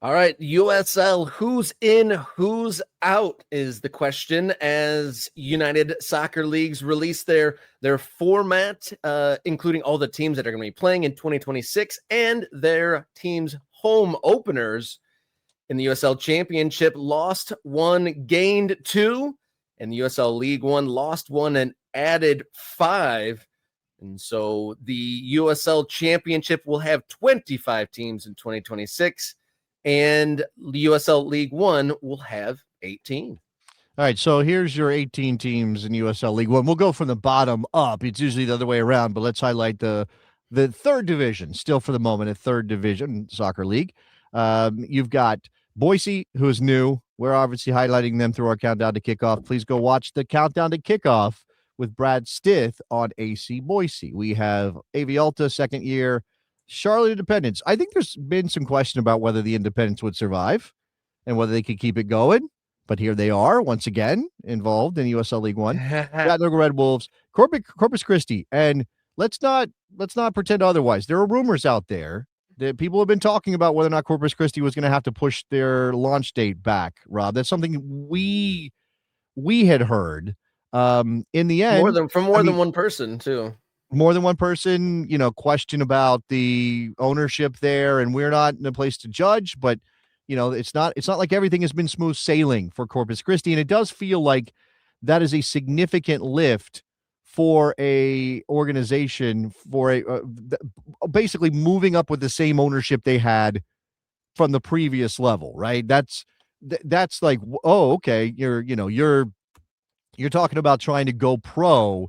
All right, USL, who's in, who's out is the question as United Soccer Leagues release their format, including all the teams that are going to be playing in 2026 and their teams' home openers. In the USL Championship, lost one, gained two. And the USL League One, lost one and added five. And so the USL Championship will have 25 teams in 2026. And the USL League One will have 18. All right, so here's your 18 teams in USL League One. We'll go from the bottom up. It's usually the other way around, but let's highlight the third division, still for the moment, a third division soccer league. You've got Boise, who is new. We're obviously highlighting them through our countdown to kickoff. Please go watch the countdown to kickoff with Brad Stith on AC Boise. We have AV Alta, second year. Charlotte Independence. I think there's been some question about whether the Independence would survive and whether they could keep it going. But here they are, once again, involved in USL League One. Chattanooga Red Wolves, Corpus Christi. And let's not pretend otherwise. There are rumors out there that people have been talking about whether or not Corpus Christi was going to have to push their launch date back, Rob. That's something we had heard. In the end, more than one person, too. More than one person, question about the ownership there, and we're not in a place to judge, but it's not like everything has been smooth sailing for Corpus Christi, and it does feel like that is a significant lift for a organization, for a basically moving up with the same ownership they had from the previous level, right? That's like, oh, okay, you're talking about trying to go pro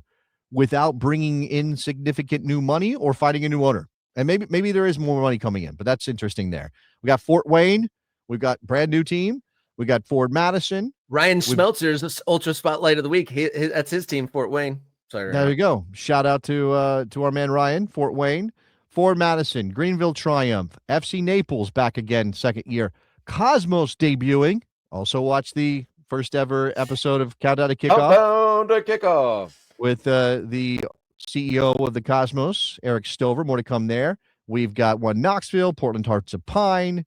without bringing in significant new money or finding a new owner. And maybe there is more money coming in, but that's interesting there. We got Fort Wayne. We've got brand new team. We got Ford Madison. Ryan Schmeltzer's Ultra Spotlight of the Week. That's his team, Fort Wayne. Sorry, there you go. Shout out to our man Ryan, Fort Wayne. Ford Madison, Greenville Triumph, FC Naples back again, second year. Cosmos debuting. Also watch the first ever episode of Countdown to Kickoff. Countdown to Kickoff. With the CEO of the Cosmos, Eric Stover. More to come there. We've got one Knoxville, Portland Hearts of Pine.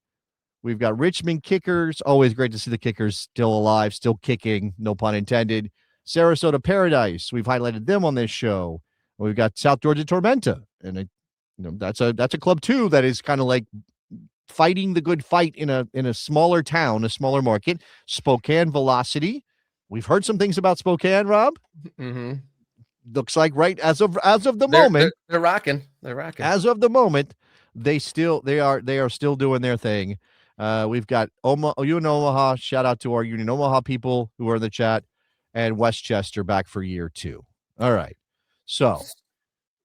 We've got Richmond Kickers. Always great to see the Kickers still alive, still kicking, no pun intended. Sarasota Paradise. We've highlighted them on this show. We've got South Georgia Tormenta. And that's a club, too, that is kind of like fighting the good fight in a smaller town, a smaller market. Spokane Velocity. We've heard some things about Spokane, Rob. Mm-hmm. Looks like right as of the moment they're rocking. They're rocking. As of the moment, they are still doing their thing. We've got Union Omaha. Shout out to our Union Omaha people who are in the chat, and Westchester back for year 2. All right, so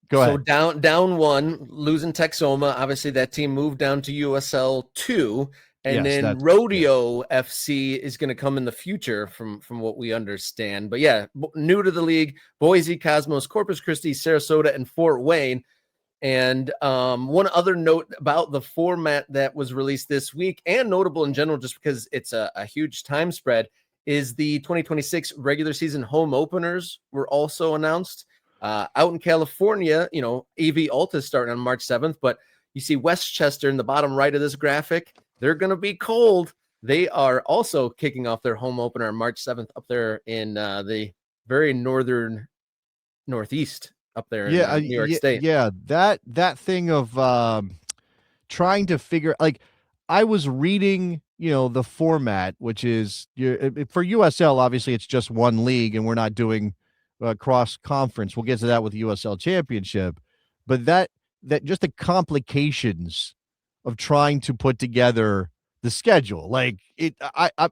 go ahead. So down one, losing Texoma. Obviously, that team moved down to USL 2. And then Rodeo FC is going to come in the future from what we understand. But yeah, new to the league, Boise, Cosmos, Corpus Christi, Sarasota, and Fort Wayne. And one other note about the format that was released this week, and notable in general just because it's a huge time spread, is the 2026 regular season home openers were also announced. Out in California, AV Alta is starting on March 7th, but you see Westchester in the bottom right of this graphic. They're going to be cold. They are also kicking off their home opener on March 7th up there in the very northeast up there in New York State. Yeah, that thing of trying to figure, like, I was reading, the format, which is for USL, obviously it's just one league and we're not doing cross conference. We'll get to that with the USL Championship. But that just the complications of trying to put together the schedule. Like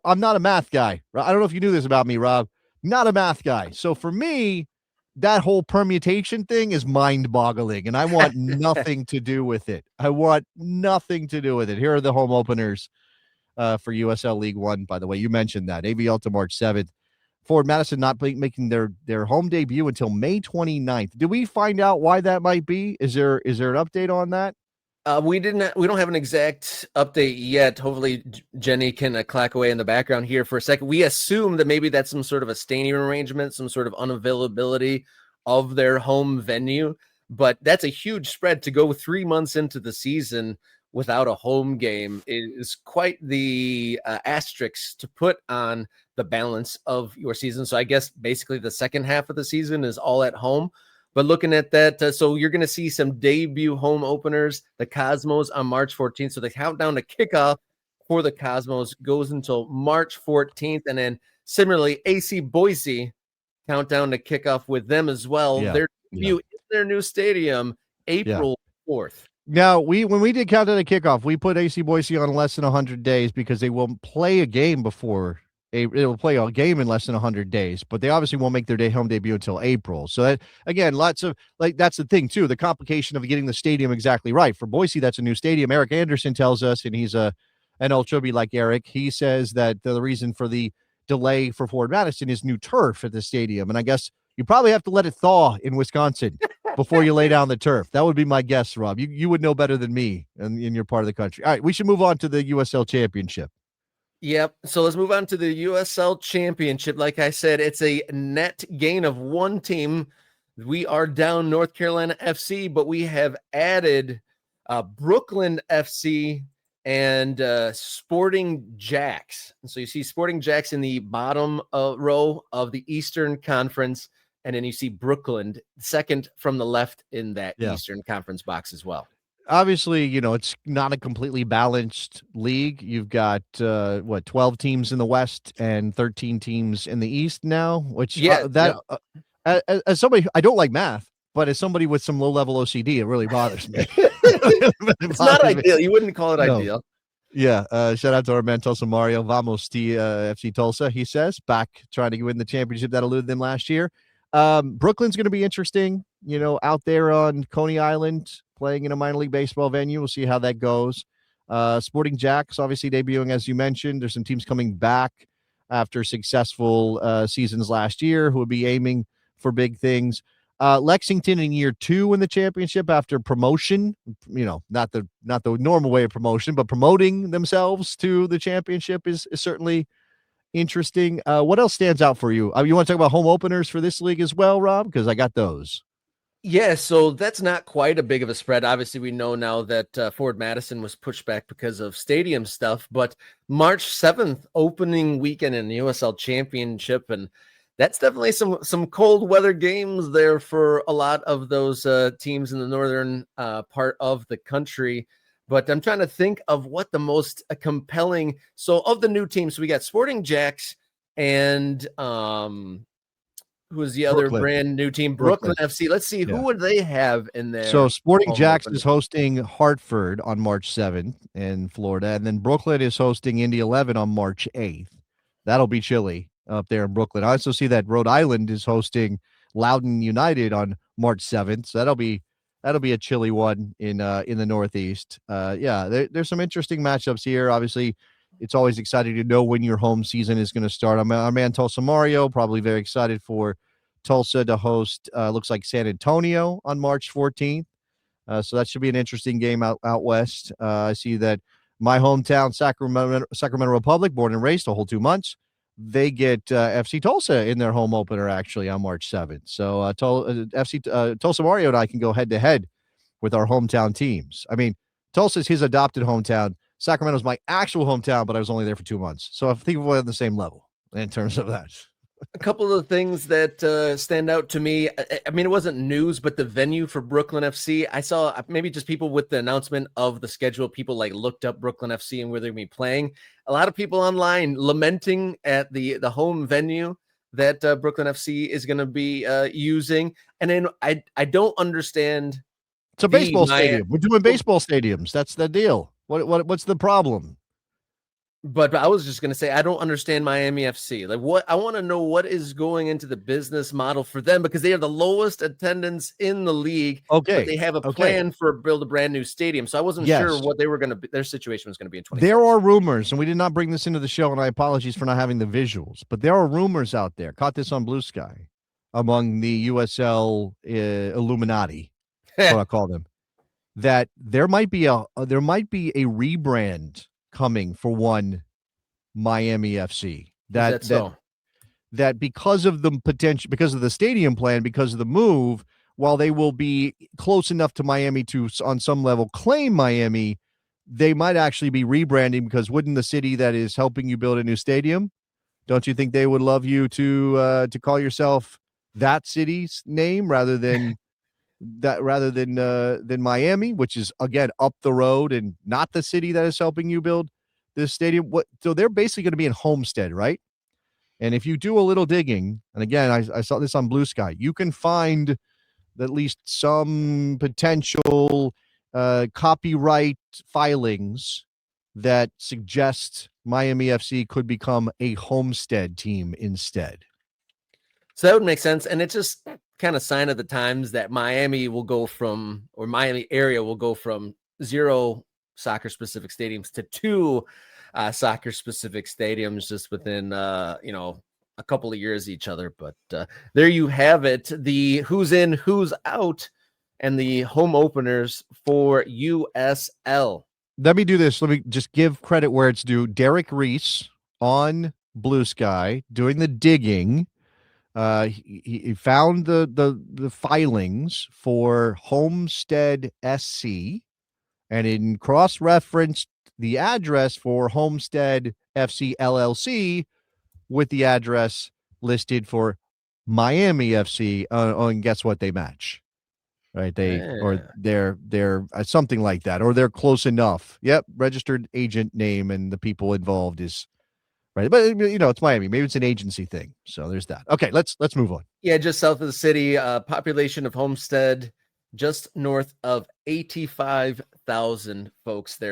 I'm not a math guy. I don't know if you knew this about me, Rob. Not a math guy. So for me, that whole permutation thing is mind-boggling, and I want nothing to do with it. Here are the home openers for USL League One, by the way. You mentioned that. AV Alta March 7th. Ford Madison not making their home debut until May 29th. Did we find out why that might be? Is there an update on that? We don't have an exact update yet. Hopefully Jenny can clack away in the background here for a second. We assume that maybe that's some sort of a stadium arrangement, some sort of unavailability of their home venue, but that's a huge spread to go 3 months into the season without a home game is quite the asterisk to put on the balance of your season. So I guess basically the second half of the season is all at home. But looking at that, so you're going to see some debut home openers, the Cosmos on March 14th. So the countdown to kickoff for the Cosmos goes until March 14th. And then similarly, AC Boise countdown to kickoff with them as well. Their debut in their new stadium, April 4th. Now, when we did countdown to kickoff, we put AC Boise on less than 100 days because they won't play a game before it will play a game in less than 100 days, but they obviously won't make their home debut until April. So that, again, lots of that's the thing too, the complication of getting the stadium exactly right. For Boise, that's a new stadium. Eric Anderson tells us, and he's an ultra like Eric, he says that the reason for the delay for Ford Madison is new turf at the stadium. And I guess you probably have to let it thaw in Wisconsin before you lay down the turf. That would be my guess, Rob. You would know better than me in your part of the country. All right, we should move on to the USL Championship. Yep. So let's move on to the USL Championship. Like I said, it's a net gain of one team. We are down North Carolina FC, but we have added Brooklyn FC and Sporting Jacks. And so you see Sporting Jacks in the bottom row of the Eastern Conference, and then you see Brooklyn second from the left in that Eastern Conference box as well. Obviously, it's not a completely balanced league. You've got 12 teams in the West and 13 teams in the East now, which as somebody, I don't like math, but as somebody with some low-level OCD, it really bothers me. It's not ideal. You wouldn't call it ideal. Yeah. Shout out to our man Tulsa Mario. Vamos FC Tulsa, he says, back trying to win the championship that eluded them last year. Brooklyn's going to be interesting, out there on Coney Island, playing in a minor league baseball venue. We'll see how that goes. Sporting Jacks, obviously debuting, as you mentioned. There's some teams coming back after successful seasons last year who will be aiming for big things. Lexington in year 2 in the championship after promotion, not the normal way of promotion, but promoting themselves to the championship is certainly interesting. What else stands out for you? You want to talk about home openers for this league as well, Rob? Because I got those. Yeah, so that's not quite a big of a spread. Obviously, we know now that Ford Madison was pushed back because of stadium stuff, but March 7th, opening weekend in the USL Championship, and that's definitely some cold weather games there for a lot of those teams in the northern part of the country. But I'm trying to think of what the most compelling. So of the new teams, we got Sporting Jacks and who is the other brand new team? Brooklyn FC. Let's see, who would they have in there? So Sporting Jacks is hosting Hartford on March 7th in Florida, and then Brooklyn is hosting Indy 11 on March 8th. That'll be chilly up there in Brooklyn. I also see that Rhode Island is hosting Loudoun United on March 7th. So that'll be a chilly one in the Northeast. There's some interesting matchups here. Obviously, it's always exciting to know when your home season is going to start. Our man Tulsa Mario, probably very excited for Tulsa to host, looks like San Antonio on March 14th. So that should be an interesting game out west. I see that my hometown, Sacramento Republic, born and raised a whole 2 months, they get FC Tulsa in their home opener actually on March 7th. So Tulsa Mario and I can go head-to-head with our hometown teams. I mean, Tulsa's his adopted hometown. Sacramento's my actual hometown, but I was only there for 2 months. So I think we're on the same level in terms of that. A couple of things that stand out to me. I mean, it wasn't news, but the venue for Brooklyn FC, I saw maybe just people with the announcement of the schedule. People looked up Brooklyn FC and where they're going to be playing. A lot of people online lamenting at the home venue that Brooklyn FC is going to be using. And then I don't understand. It's a baseball stadium. We're doing baseball stadiums. That's the deal. What's the problem? But I was just going to say, I don't understand Miami FC. I want to know what is going into the business model for them, because they have the lowest attendance in the league. Okay. But they have a plan for build a brand new stadium. So I wasn't sure what they were going to be. Their situation was going to be in 2020. There are rumors, and we did not bring this into the show, and I apologize for not having the visuals, but there are rumors out there, caught this on Blue Sky, among the USL Illuminati, what I call them, that there might be a rebrand coming for one Miami FC. That because of the potential, because of the stadium plan, because of the move, while they will be close enough to Miami to on some level claim Miami, they might actually be rebranding, because wouldn't the city that is helping you build a new stadium, don't you think they would love you to call yourself that city's name rather than Miami, which is again up the road and not the city that is helping you build this stadium? So they're basically going to be in Homestead, right? And if you do a little digging, and again, I saw this on Blue Sky, you can find at least some potential copyright filings that suggest Miami FC could become a Homestead team instead. So that would make sense. And it's just kind of sign of the times that Miami area will go from 0 soccer specific stadiums to 2 soccer specific stadiums just within, a couple of years each other. But there you have it. The who's in, who's out, and the home openers for USL. Let me do this. Let me just give credit where it's due. Derek Reese on Blue Sky doing the digging. He found the filings for Homestead SC, and in cross-referenced the address for Homestead FC LLC with the address listed for Miami FC. And guess what? They match, right? They're something like that, or they're close enough. Yep, registered agent name and the people involved is right. But it's Miami. Maybe it's an agency thing. So there's that. Okay, let's move on. Yeah, just south of the city. Population of Homestead just north of 85,000 folks there.